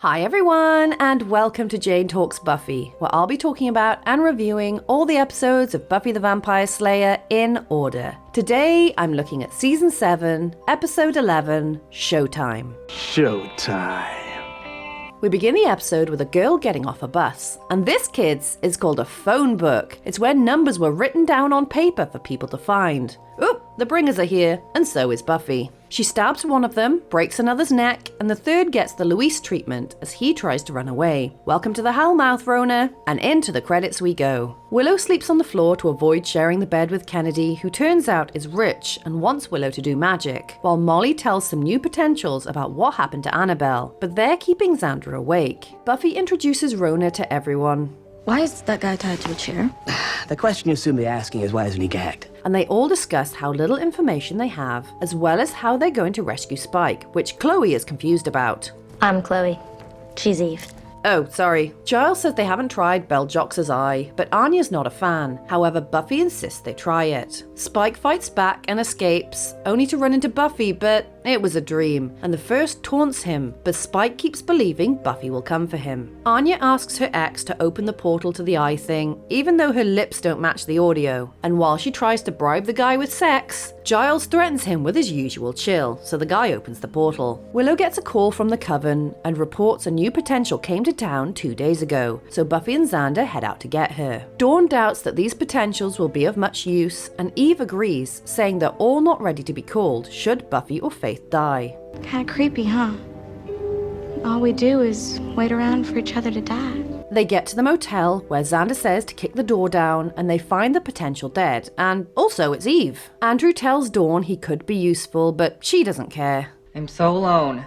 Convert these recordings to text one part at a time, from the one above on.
Hi everyone, and welcome to Jane Talks Buffy, where I'll be talking about and reviewing all the episodes of Buffy the Vampire Slayer in order. Today, I'm looking at Season 7, Episode 11, Showtime. Showtime. We begin the episode with a girl getting off a bus, and this, kids, is called a phone book. It's where numbers were written down on paper for people to find. Oop, the bringers are here, and so is Buffy. She stabs one of them, breaks another's neck, and the third gets the Luis treatment as he tries to run away. Welcome to the Hellmouth, Rona, and into the credits we go. Willow sleeps on the floor to avoid sharing the bed with Kennedy, who turns out is rich and wants Willow to do magic, while Molly tells some new potentials about what happened to Annabelle, but they're keeping Xander awake. Buffy introduces Rona to everyone. Why is that guy tied to a chair? The question you assume they're asking is why isn't he gagged? And they all discuss how little information they have, as well as how they're going to rescue Spike, which Chloe is confused about. I'm Chloe. She's Eve. Oh, sorry. Giles says they haven't tried Beljox's eye, but Anya's not a fan. However, Buffy insists they try it. Spike fights back and escapes, only to run into Buffy, but it was a dream. And the first taunts him, but Spike keeps believing Buffy will come for him. Anya asks her ex to open the portal to the eye thing, even though her lips don't match the audio. And while she tries to bribe the guy with sex, Giles threatens him with his usual chill, so the guy opens the portal. Willow gets a call from the Coven and reports a new potential came to town 2 days ago, so Buffy and Xander head out to get her. Dawn doubts that these potentials will be of much use, and Eve agrees, saying they're all not ready to be called should Buffy or Faith die. Kinda creepy, huh? All we do is wait around for each other to die. They get to the motel, where Xander says to kick the door down, and they find the potential dead, and also it's Eve. Andrew tells Dawn he could be useful, but she doesn't care. I'm so alone.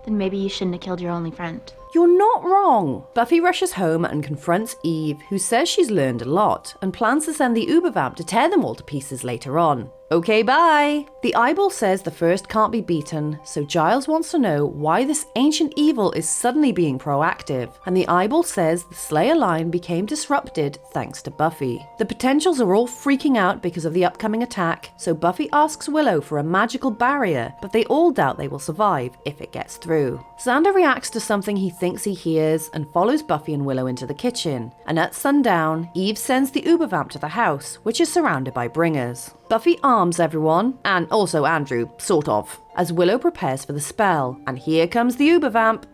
Then maybe you shouldn't have killed your only friend. You're not wrong. Buffy rushes home and confronts Eve, who says she's learned a lot, and plans to send the Ubervamp to tear them all to pieces later on. Okay, bye! The eyeball says the first can't be beaten, so Giles wants to know why this ancient evil is suddenly being proactive, and the eyeball says the Slayer line became disrupted thanks to Buffy. The potentials are all freaking out because of the upcoming attack, so Buffy asks Willow for a magical barrier, but they all doubt they will survive if it gets through. Xander reacts to something he thinks he hears and follows Buffy and Willow into the kitchen, and at sundown, Eve sends the Ubervamp to the house, which is surrounded by bringers. Buffy arms everyone, and also Andrew, sort of, as Willow prepares for the spell. And here comes the Ubervamp.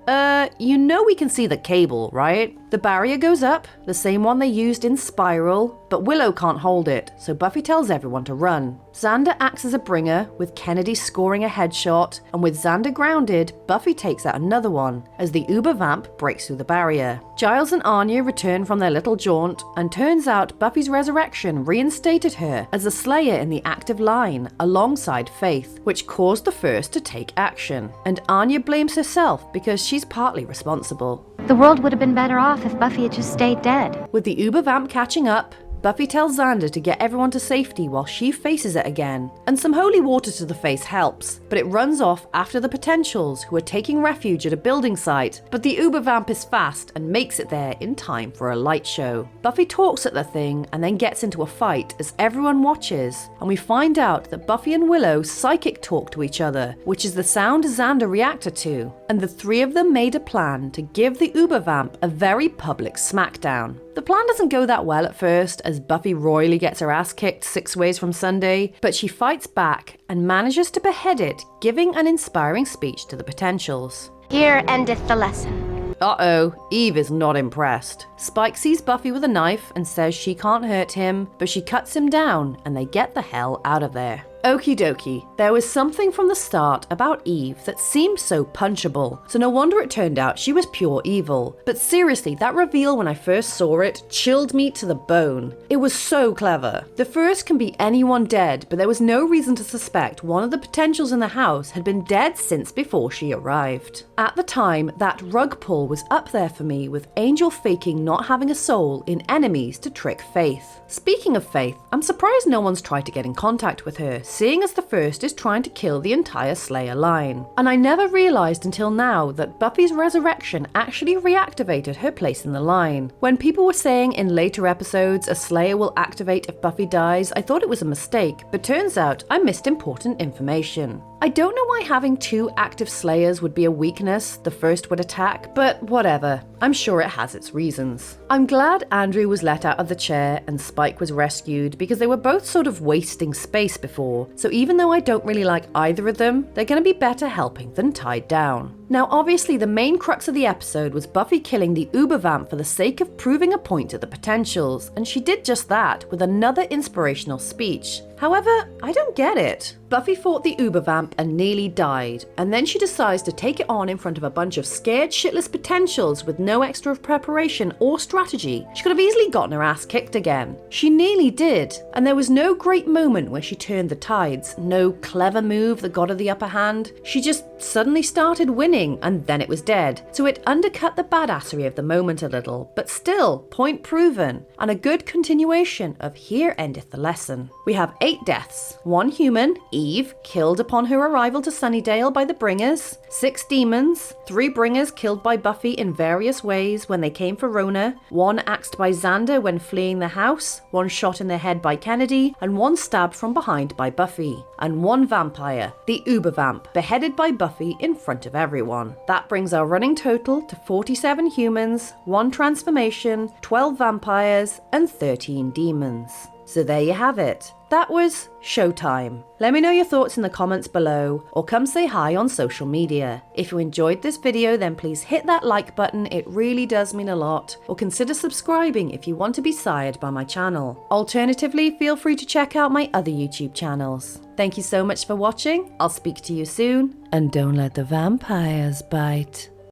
You know we can see the cable, right? The barrier goes up, the same one they used in Spiral, but Willow can't hold it, so Buffy tells everyone to run. Xander acts as a bringer, with Kennedy scoring a headshot, and with Xander grounded, Buffy takes out another one, as the Ubervamp breaks through the barrier. Giles and Anya return from their little jaunt, and turns out Buffy's resurrection reinstated her as a Slayer in the active line, alongside Faith, which caused the first to take action. And Anya blames herself because she's partly responsible. The world would have been better off if Buffy had just stayed dead. With the Ubervamp catching up, Buffy tells Xander to get everyone to safety while she faces it again. And some holy water to the face helps, but it runs off after the potentials, who are taking refuge at a building site, but the Ubervamp is fast and makes it there in time for a light show. Buffy talks at the thing and then gets into a fight as everyone watches, and we find out that Buffy and Willow psychic talk to each other, which is the sound Xander reacted to, and the three of them made a plan to give the Ubervamp a very public smackdown. The plan doesn't go that well at first, as Buffy royally gets her ass kicked 6 ways from Sunday, but she fights back and manages to behead it, giving an inspiring speech to the potentials. Here endeth the lesson. Uh-oh, Eve is not impressed. Spike sees Buffy with a knife and says she can't hurt him, but she cuts him down and they get the hell out of there. Okie dokie, there was something from the start about Eve that seemed so punchable, so no wonder it turned out she was pure evil. But seriously, that reveal when I first saw it chilled me to the bone. It was so clever. The first can be anyone dead, but there was no reason to suspect one of the potentials in the house had been dead since before she arrived. At the time, that rug pull was up there for me, with Angel faking not having a soul in enemies to trick Faith. Speaking of Faith, I'm surprised no one's tried to get in contact with her, seeing as the first is trying to kill the entire Slayer line. And I never realized until now that Buffy's resurrection actually reactivated her place in the line. When people were saying in later episodes a Slayer will activate if Buffy dies, I thought it was a mistake, but turns out I missed important information. I don't know why having 2 active Slayers would be a weakness, the first would attack, but whatever. I'm sure it has its reasons. I'm glad Andrew was let out of the chair and Spike was rescued because they were both sort of wasting space before, so even though I don't really like either of them, they're going to be better helping than tied down. Now obviously the main crux of the episode was Buffy killing the Uber Vamp for the sake of proving a point to the Potentials, and she did just that with another inspirational speech. However, I don't get it. Buffy fought the Uber Vamp and nearly died, and then she decides to take it on in front of a bunch of scared shitless Potentials with no extra preparation or strategy. She could have easily gotten her ass kicked again. She nearly did, and there was no great moment where she turned the tides, no clever move that got her the upper hand. She just suddenly started winning, and then it was dead. So it undercut the badassery of the moment a little, but still, point proven, and a good continuation of here endeth the lesson. We have 8 deaths, 1 human, Eve, killed upon her arrival to Sunnydale by the Bringers, 6 demons, 3 Bringers killed by Buffy in various ways when they came for Rona, 1 axed by Xander when fleeing the house, 1 shot in the head by Kennedy, and 1 stabbed from behind by Buffy, and 1 vampire, the Uber Vamp, beheaded by Buffy in front of everyone. That brings our running total to 47 humans, 1 transformation, 12 vampires, and 13 demons. So there you have it. That was Showtime. Let me know your thoughts in the comments below, or come say hi on social media. If you enjoyed this video, then please hit that like button, it really does mean a lot, or consider subscribing if you want to be sired by my channel. Alternatively, feel free to check out my other YouTube channels. Thank you so much for watching, I'll speak to you soon, and don't let the vampires bite.